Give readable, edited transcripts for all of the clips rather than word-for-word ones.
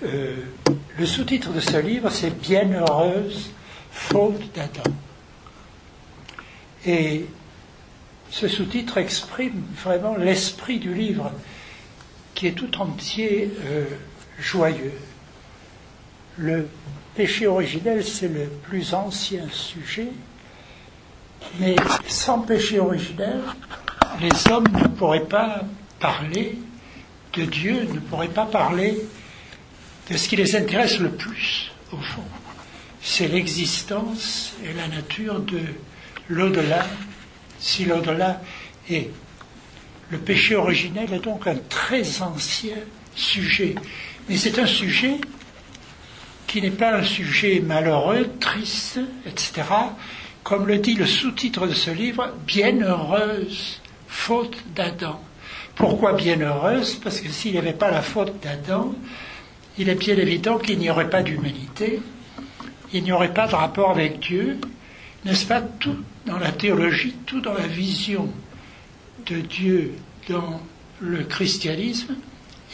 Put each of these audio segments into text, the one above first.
Le sous-titre de ce livre, c'est « Bienheureuse faute d'Adam ». Et ce sous-titre exprime vraiment l'esprit du livre, qui est tout entier joyeux. Le péché originel, c'est le plus ancien sujet, mais sans péché originel, les hommes ne pourraient pas parler de Dieu, ne pourraient pas parler de ce qui les intéresse le plus, au fond. C'est l'existence et la nature de l'au-delà, si l'au-delà est. Le péché originel est donc un très ancien sujet. Mais c'est un sujet qui n'est pas un sujet malheureux, triste, etc. Comme le dit le sous-titre de ce livre, « Bienheureuse faute d'Adam ». Pourquoi bienheureuse ? Parce que s'il n'y avait pas la faute d'Adam, il est bien évident qu'il n'y aurait pas d'humanité, il n'y aurait pas de rapport avec Dieu, n'est-ce pas ? Tout dans la théologie, tout dans la vision de Dieu dans le christianisme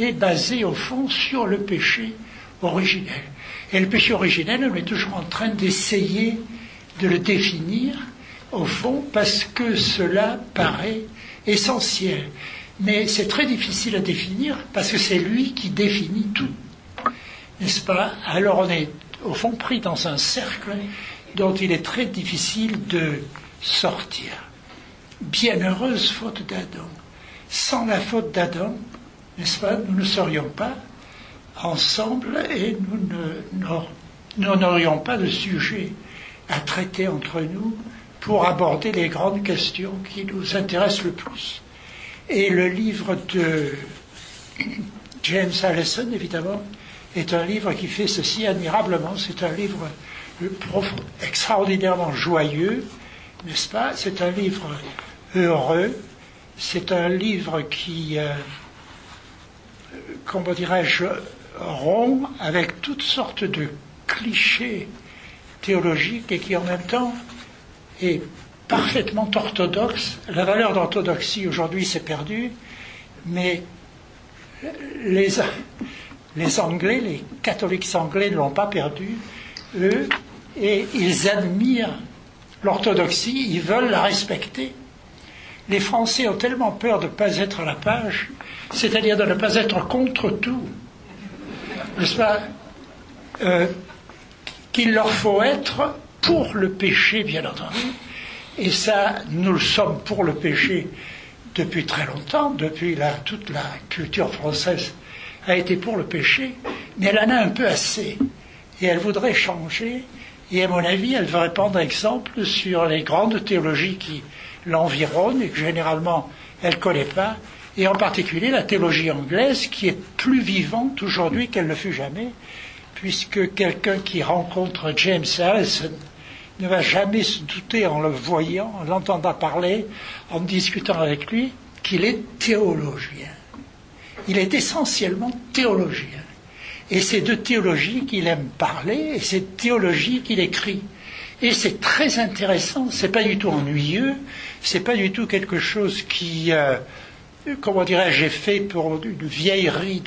est basé au fond sur le péché originel. Et le péché originel, on est toujours en train d'essayer de le définir, au fond, parce que cela paraît essentiel. Mais c'est très difficile à définir, parce que c'est lui qui définit tout. N'est-ce pas ? Alors on est, au fond, pris dans un cercle dont il est très difficile de sortir. Bienheureuse faute d'Adam. Sans la faute d'Adam, n'est-ce pas, nous ne serions pas ensemble et nous n'aurions pas de sujet à traiter entre nous pour aborder les grandes questions qui nous intéressent le plus. Et le livre de James Allison, évidemment, est un livre qui fait ceci admirablement. C'est un livre extraordinairement joyeux, n'est-ce pas ? C'est un livre heureux. C'est un livre qui, comment dirais-je, rompt avec toutes sortes de clichés théologiques et qui en même temps est parfaitement orthodoxe. La valeur d'orthodoxie aujourd'hui s'est perdue, mais les Anglais, les catholiques anglais ne l'ont pas perdue, eux, et ils admirent l'orthodoxie, ils veulent la respecter. Les Français ont tellement peur de ne pas être à la page, c'est-à-dire de ne pas être contre tout, n'est-ce pas, qu'il leur faut être pour le péché, bien entendu. Et ça, nous le sommes pour le péché depuis très longtemps, depuis toute la culture française a été pour le péché, mais elle en a un peu assez. Et elle voudrait changer, et à mon avis, elle devrait prendre exemple sur les grandes théologies qui l'environnent et que généralement elle ne connaît pas, et en particulier la théologie anglaise qui est plus vivante aujourd'hui qu'elle ne fut jamais, puisque quelqu'un qui rencontre James Allison ne va jamais se douter en le voyant, en l'entendant parler, en discutant avec lui, qu'il est théologien. Il est essentiellement théologien. Et c'est de théologie qu'il aime parler, et c'est de théologie qu'il écrit. Et c'est très intéressant, c'est pas du tout ennuyeux, c'est pas du tout quelque chose qui, comment dirais-je, est fait pour une vieillerie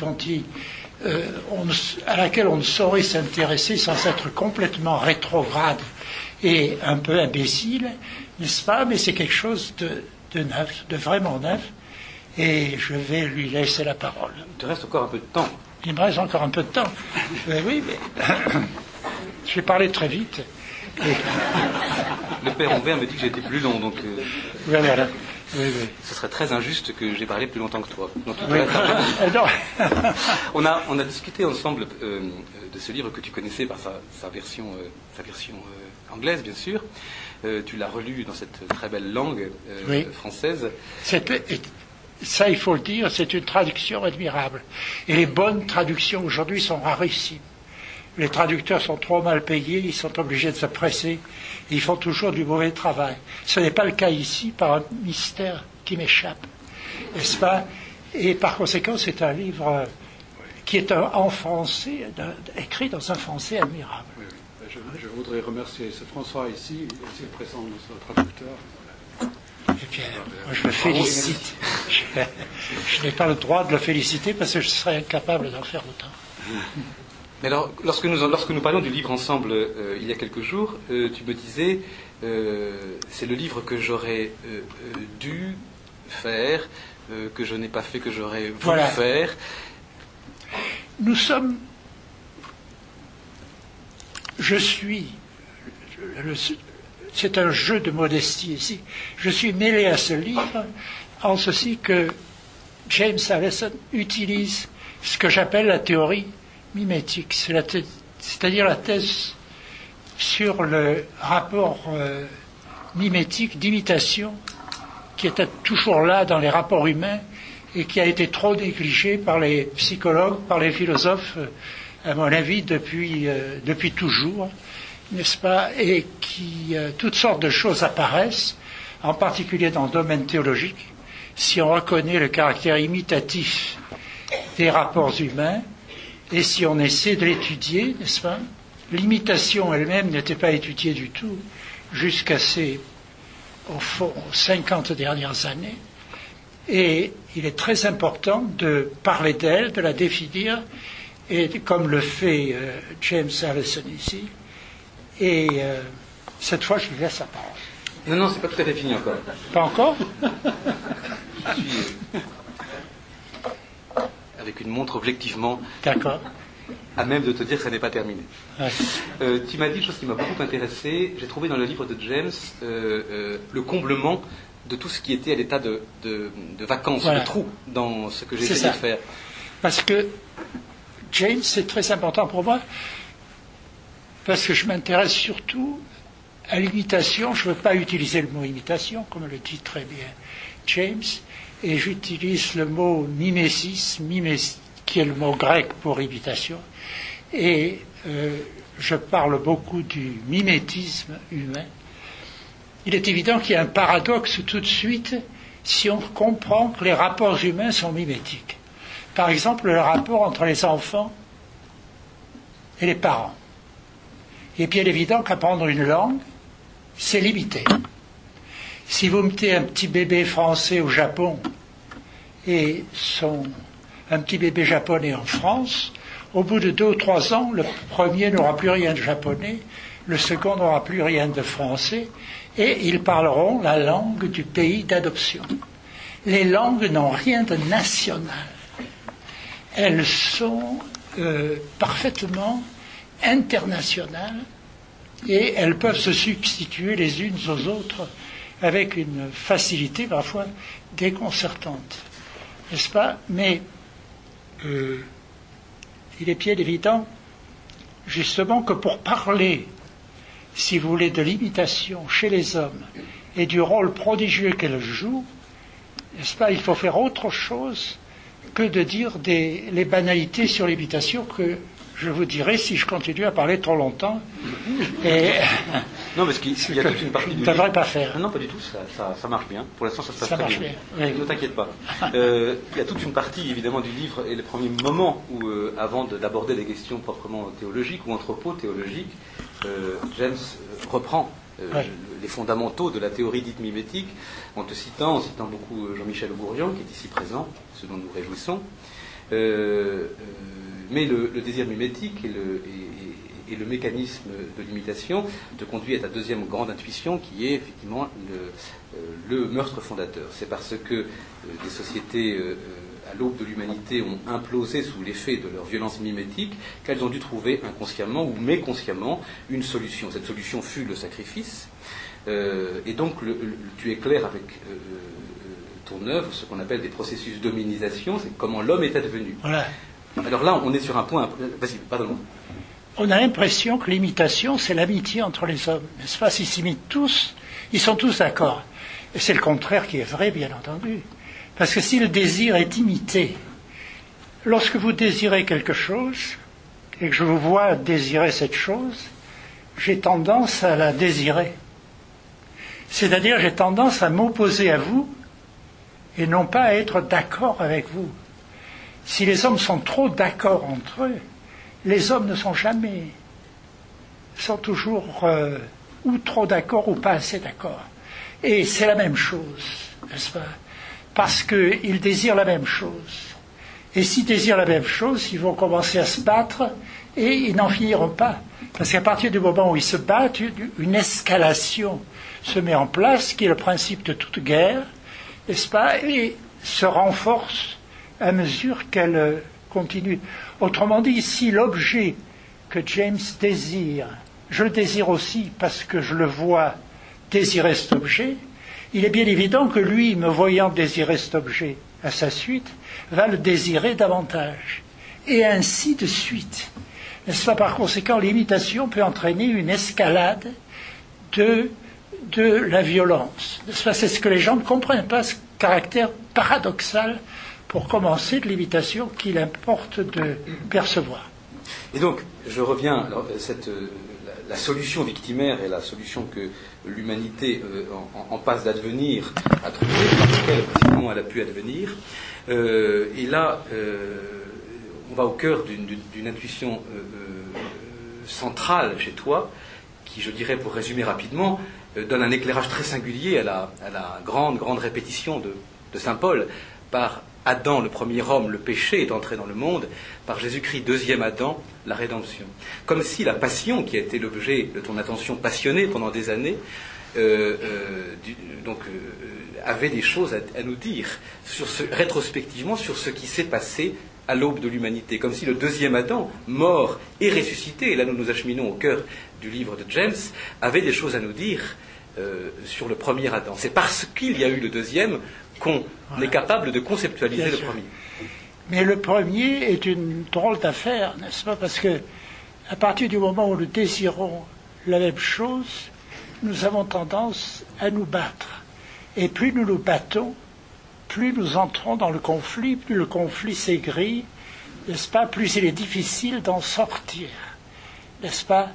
à laquelle on ne saurait s'intéresser sans être complètement rétrograde et un peu imbécile, n'est-ce pas ? Mais c'est quelque chose de neuf, de vraiment neuf, et je vais lui laisser la parole. Il te reste encore un peu de temps. Il me reste encore un peu de temps. Oui, mais je vais parler très vite. Le père Humbert me dit que j'ai été plus long, donc Voilà. Oui. Ce serait très injuste que j'ai parlé plus longtemps que toi. Donc, Oui. on a discuté ensemble de ce livre que tu connaissais par sa version anglaise, bien sûr. Tu l'as relu dans cette très belle langue française. Ça, il faut le dire, c'est une traduction admirable. Et les bonnes traductions aujourd'hui sont rarissimes. Les traducteurs sont trop mal payés, ils sont obligés de se presser, et ils font toujours du mauvais travail. Ce n'est pas le cas ici, par un mystère qui m'échappe, n'est-ce pas ? Et par conséquent, c'est un livre qui est en français, écrit dans un français admirable. Oui. Je voudrais remercier ce François ici, aussi présent notre traducteur. Et puis, moi, je le félicite. Je n'ai pas le droit de le féliciter parce que je serais incapable d'en faire autant. Mais alors, lorsque nous parlions du livre ensemble il y a quelques jours, tu me disais, c'est le livre que j'aurais dû faire, que je n'ai pas fait, que j'aurais voulu faire. Nous sommes... c'est un jeu de modestie ici. Je suis mêlé à ce livre en ceci que James Allison utilise ce que j'appelle la théorie mimétique, c'est-à-dire la thèse sur le rapport mimétique d'imitation qui était toujours là dans les rapports humains et qui a été trop négligé par les psychologues, par les philosophes, à mon avis, depuis toujours, n'est-ce pas, et qui toutes sortes de choses apparaissent, en particulier dans le domaine théologique, si on reconnaît le caractère imitatif des rapports humains, et si on essaie de l'étudier, n'est-ce pas? L'imitation elle-même n'était pas étudiée du tout jusqu'à au fond, 50 dernières années. Et il est très important de parler d'elle, de la définir, et comme le fait James Allison ici. Et cette fois, je lui laisse la parole. Non, c'est pas tout à fait fini encore. Pas encore? Je suis avec une montre objectivement. D'accord. À même de te dire que ça n'est pas terminé. Ouais. Tu m'as dit une chose qui m'a beaucoup intéressé. J'ai trouvé dans le livre de James le comblement de tout ce qui était à l'état de vacances, de trou dans ce que j'ai essayé de faire. Parce que James, c'est très important pour moi, parce que je m'intéresse surtout à l'imitation. Je ne veux pas utiliser le mot imitation, comme le dit très bien James, et j'utilise le mot mimésis, qui est le mot grec pour imitation, et je parle beaucoup du mimétisme humain. Il est évident qu'il y a un paradoxe tout de suite si on comprend que les rapports humains sont mimétiques. Par exemple, le rapport entre les enfants et les parents. Il est bien évident qu'apprendre une langue, c'est limité. Si vous mettez un petit bébé français au Japon et un petit bébé japonais en France, au bout de 2 ou 3 ans, le premier n'aura plus rien de japonais, le second n'aura plus rien de français, et ils parleront la langue du pays d'adoption. Les langues n'ont rien de national. Elles sont parfaitement internationales et elles peuvent se substituer les unes aux autres avec une facilité parfois déconcertante. N'est-ce pas? Mais il est bien évident, justement, que pour parler, si vous voulez, de l'imitation chez les hommes et du rôle prodigieux qu'elle joue, n'est-ce pas, il faut faire autre chose que de dire les banalités sur l'imitation que je vous dirai si je continue à parler trop longtemps. Et non, parce qu'il y a toute une partie du livre. Ça ne devrait pas faire. Non, pas du tout, ça marche bien. Pour l'instant, ça se passe ça très marche bien. Oui. Ne t'inquiète pas. Il y a toute une partie, évidemment, du livre et le premier moment où, avant d'aborder les questions proprement théologiques ou anthropo-théologiques, James reprend les fondamentaux de la théorie dite mimétique en citant beaucoup Jean-Michel Bourdian, qui est ici présent, ce dont nous réjouissons. Mais le désir mimétique et le mécanisme de l'imitation te conduit à ta deuxième grande intuition, qui est effectivement le meurtre fondateur. C'est parce que des sociétés à l'aube de l'humanité ont implosé sous l'effet de leur violence mimétique qu'elles ont dû trouver inconsciemment ou méconsciemment une solution. Cette solution fut le sacrifice. Et donc tu éclaires avec ton œuvre ce qu'on appelle des processus d'hominisation, c'est comment l'homme est advenu. Voilà. Alors là, on est sur un point... Vas-y, pardonne-moi. On a l'impression que l'imitation, c'est l'amitié entre les hommes. N'est-ce pas? S'ils s'imitent tous, ils sont tous d'accord. Et c'est le contraire qui est vrai, bien entendu. Parce que si le désir est imité, lorsque vous désirez quelque chose, et que je vous vois désirer cette chose, j'ai tendance à la désirer. C'est-à-dire, j'ai tendance à m'opposer à vous, et non pas à être d'accord avec vous. Si les hommes sont trop d'accord entre eux, les hommes ne sont jamais, sont toujours ou trop d'accord ou pas assez d'accord. Et c'est la même chose, n'est-ce pas? Parce qu'ils désirent la même chose. Et s'ils désirent la même chose, ils vont commencer à se battre et ils n'en finiront pas. Parce qu'à partir du moment où ils se battent, une escalation se met en place, qui est le principe de toute guerre, n'est-ce pas, et se renforce à mesure qu'elle continue. Autrement dit, si l'objet que James désire, je le désire aussi parce que je le vois désirer cet objet, il est bien évident que lui, me voyant désirer cet objet à sa suite, va le désirer davantage. Et ainsi de suite. N'est-ce pas? Par conséquent, l'imitation peut entraîner une escalade de la violence. N'est-ce pas? C'est ce que les gens ne comprennent pas, ce caractère paradoxal, pour commencer, de l'imitation qu'il importe de percevoir. Et donc, je reviens, alors, la solution victimaire est la solution que l'humanité en passe d'advenir a trouvée, par laquelle effectivement elle a pu advenir. Et là, on va au cœur d'une intuition centrale chez toi, qui, je dirais, pour résumer rapidement, donne un éclairage très singulier à la grande répétition de saint Paul. Par Adam, le premier homme, le péché est entré dans le monde. Par Jésus-Christ, deuxième Adam, la rédemption. Comme si la passion, qui a été l'objet de ton attention passionnée pendant des années, avait des choses à nous dire rétrospectivement sur ce qui s'est passé à l'aube de l'humanité. Comme si le deuxième Adam, mort et ressuscité, et là nous nous acheminons au cœur du livre de James, avait des choses à nous dire sur le premier Adam. C'est parce qu'il y a eu le deuxième qu'on est capable de conceptualiser le premier. Mais le premier est une drôle d'affaire, n'est-ce pas? Parce que à partir du moment où nous désirons la même chose, nous avons tendance à nous battre. Et plus nous nous battons, plus nous entrons dans le conflit, plus le conflit s'aigrit, n'est-ce pas? Plus il est difficile d'en sortir, n'est-ce pas?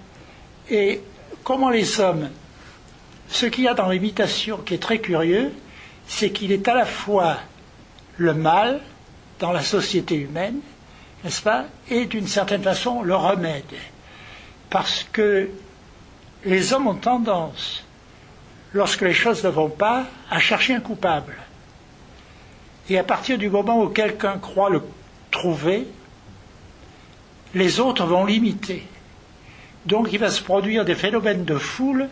Et comment les hommes, ce qu'il y a dans l'imitation qui est très curieux, c'est qu'il est à la fois le mal dans la société humaine, n'est-ce pas, et d'une certaine façon le remède. Parce que les hommes ont tendance, lorsque les choses ne vont pas, à chercher un coupable. Et à partir du moment où quelqu'un croit le trouver, les autres vont l'imiter. Donc il va se produire des phénomènes de foule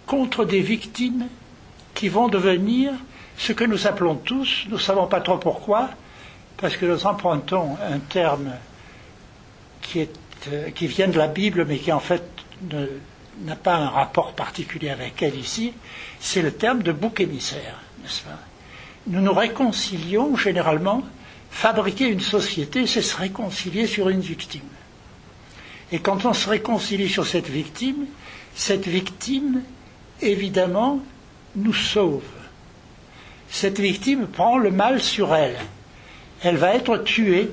contre des victimes qui vont devenir ce que nous appelons tous, nous ne savons pas trop pourquoi, parce que nous empruntons un terme qui vient de la Bible, mais qui en fait n'a pas un rapport particulier avec elle ici, c'est le terme de bouc émissaire, n'est-ce pas? Nous nous réconcilions généralement. Fabriquer une société, c'est se réconcilier sur une victime. Et quand on se réconcilie sur cette victime, évidemment, nous sauve. Cette victime prend le mal sur elle. Elle va être tuée,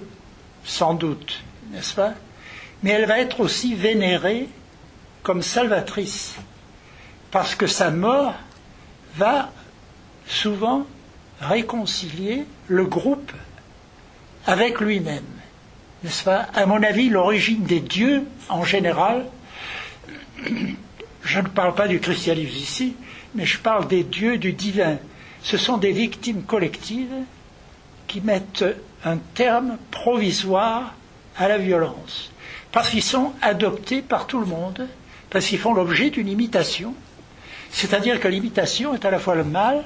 sans doute, n'est-ce pas? Mais elle va être aussi vénérée comme salvatrice, parce que sa mort va souvent réconcilier le groupe avec lui-même, n'est-ce pas? À mon avis, l'origine des dieux, en général, je ne parle pas du christianisme ici, mais je parle des dieux du divin. Ce sont des victimes collectives qui mettent un terme provisoire à la violence, parce qu'ils sont adoptés par tout le monde, parce qu'ils font l'objet d'une imitation, c'est-à-dire que l'imitation est à la fois le mal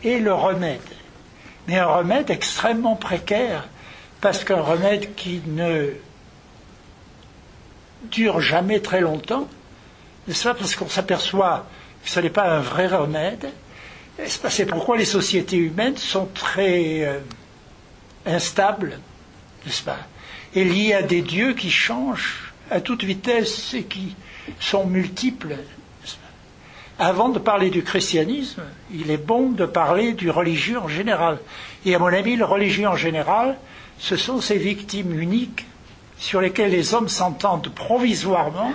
et le remède, mais un remède extrêmement précaire, parce qu'un remède qui ne dure jamais très longtemps, n'est-ce pas? Parce qu'on s'aperçoit que ce n'est pas un vrai remède. C'est pourquoi les sociétés humaines sont très instables, n'est-ce pas? Et liées à des dieux qui changent à toute vitesse et qui sont multiples. Avant de parler du christianisme, il est bon de parler du religieux en général. Et à mon avis, le religieux en général, ce sont ces victimes uniques sur lesquelles les hommes s'entendent provisoirement,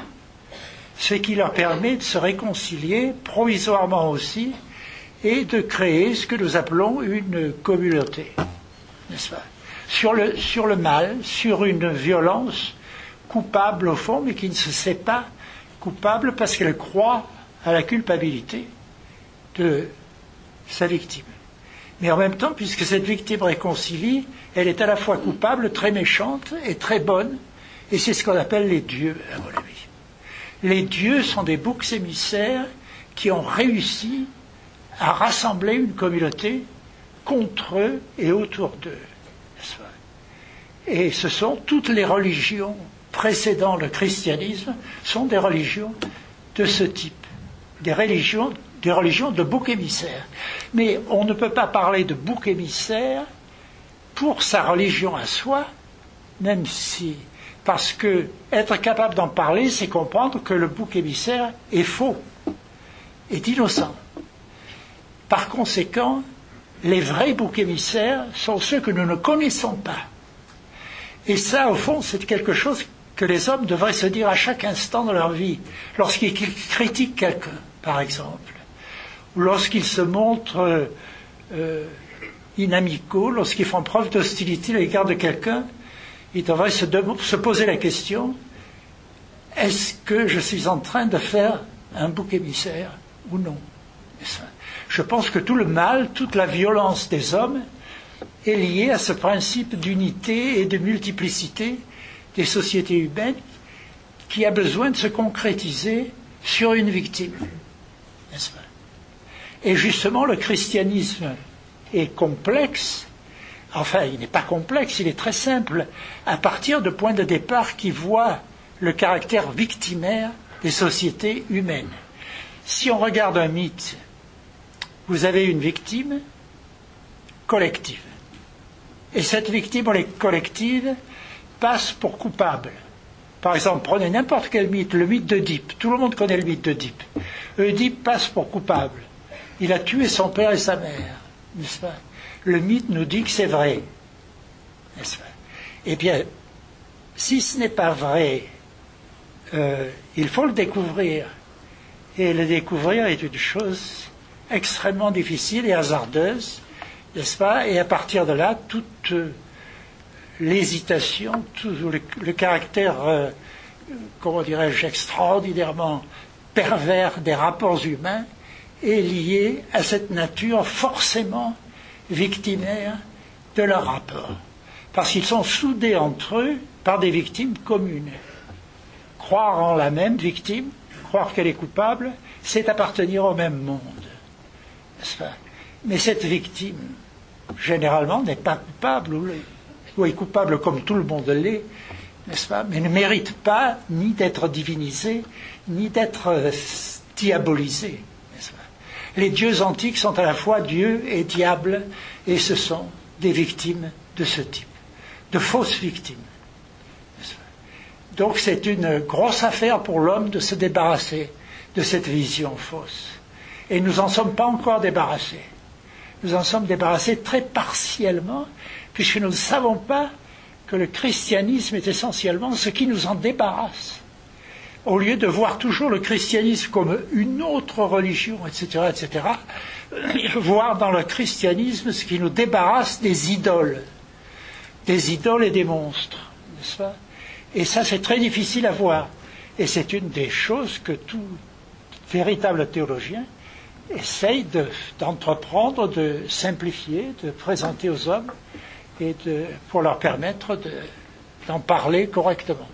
ce qui leur permet de se réconcilier provisoirement aussi et de créer ce que nous appelons une communauté, n'est-ce pas? Sur le mal, sur une violence coupable au fond, mais qui ne se sait pas coupable parce qu'elle croit à la culpabilité de sa victime. Mais en même temps, puisque cette victime réconcilie, elle est à la fois coupable, très méchante et très bonne, et c'est ce qu'on appelle les dieux, à mon avis. Les dieux sont des boucs émissaires qui ont réussi à rassembler une communauté contre eux et autour d'eux. Et ce sont toutes les religions précédant le christianisme sont des religions de ce type, des religions de boucs émissaires. Mais on ne peut pas parler de bouc émissaire pour sa religion à soi, même si, parce que être capable d'en parler, c'est comprendre que le bouc émissaire est faux, est innocent. Par conséquent, les vrais boucs émissaires sont ceux que nous ne connaissons pas. Et ça, au fond, c'est quelque chose que les hommes devraient se dire à chaque instant de leur vie, lorsqu'ils critiquent quelqu'un, par exemple, ou lorsqu'ils se montrent inamicaux, lorsqu'ils font preuve d'hostilité à l'égard de quelqu'un, ils devraient se poser la question, est-ce que je suis en train de faire un bouc émissaire ou non? Je pense que tout le mal, toute la violence des hommes est liée à ce principe d'unité et de multiplicité des sociétés humaines qui a besoin de se concrétiser sur une victime. N'est-ce pas? Et justement, le christianisme est complexe. Enfin, il n'est pas complexe, il est très simple, à partir de points de départ qui voient le caractère victimaire des sociétés humaines. Si on regarde un mythe, vous avez une victime collective. Et cette victime collective passe pour coupable. Par exemple, prenez n'importe quel mythe, le mythe d'Œdipe. Tout le monde connaît le mythe d'Œdipe.Œdipe passe pour coupable. Il a tué son père et sa mère, n'est-ce pas? Le mythe nous dit que c'est vrai, n'est-ce pas? Eh bien, si ce n'est pas vrai, il faut le découvrir. Et le découvrir est une chose extrêmement difficile et hasardeuse, n'est-ce pas? Et à partir de là, toute l'hésitation, tout le caractère, comment dirais-je, extraordinairement pervers des rapports humains est lié à cette nature forcément victimaire de leurs rapports. Parce qu'ils sont soudés entre eux par des victimes communes. Croire en la même victime, croire qu'elle est coupable, c'est appartenir au même monde. N'est-ce pas? Mais cette victime, généralement, n'est pas coupable, ou est coupable comme tout le monde l'est, n'est-ce pas? Mais ne mérite pas ni d'être divinisée, ni d'être diabolisée. N'est-ce pas? Les dieux antiques sont à la fois Dieu et diable, et ce sont des victimes de ce type, de fausses victimes. N'est-ce pas? Donc c'est une grosse affaire pour l'homme de se débarrasser de cette vision fausse. Et nous n'en sommes pas encore débarrassés. Nous en sommes débarrassés très partiellement, puisque nous ne savons pas que le christianisme est essentiellement ce qui nous en débarrasse. Au lieu de voir toujours le christianisme comme une autre religion, etc., voir dans le christianisme ce qui nous débarrasse des idoles et des monstres, n'est-ce pas? Et ça, c'est très difficile à voir. Et c'est une des choses que tout véritable théologien essaye d'entreprendre, de simplifier, de présenter aux hommes, et pour leur permettre d'en parler correctement.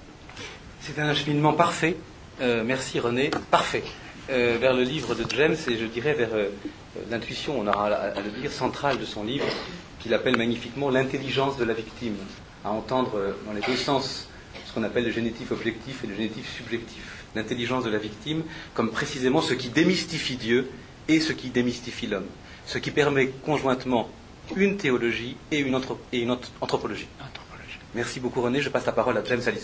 C'est un acheminement parfait, merci René, parfait, vers le livre de James, et je dirais vers l'intuition, on aura à le lire, centrale de son livre, qu'il appelle magnifiquement l'intelligence de la victime, à entendre dans les deux sens ce qu'on appelle le génitif objectif et le génitif subjectif. L'intelligence de la victime comme précisément ce qui démystifie Dieu et ce qui démystifie l'homme, ce qui permet conjointement une théologie et une anthropologie. Merci beaucoup René, je passe la parole à James Alison.